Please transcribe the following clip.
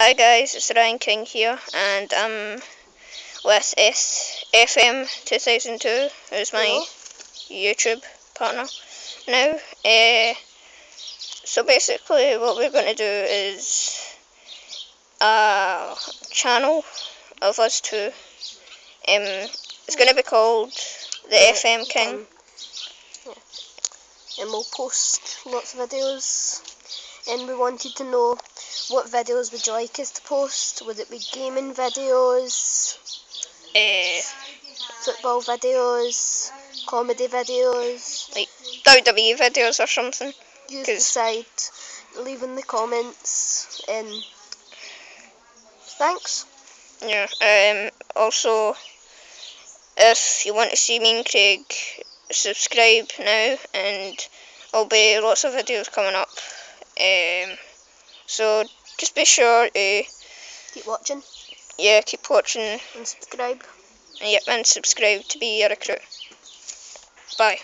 Hi guys, it's Ryan King here, and I'm with SFM 2002, who's my Hello. YouTube partner now. So basically, what we're going to do is a channel of us two. It's going to be called the FM King. Yeah. And we'll post lots of videos. And we wanted to know what videos would you like us to post? Would it be gaming videos, Uh, football videos, comedy videos? like WWE videos or something. You 'Cause decide. Leave in the comments. And thanks. yeah. Also, if you want to see me and Craig, subscribe now, and there'll be lots of videos coming up. So just be sure to Keep watching keep watching. and subscribe. Yep, and subscribe to be a recruit. Bye.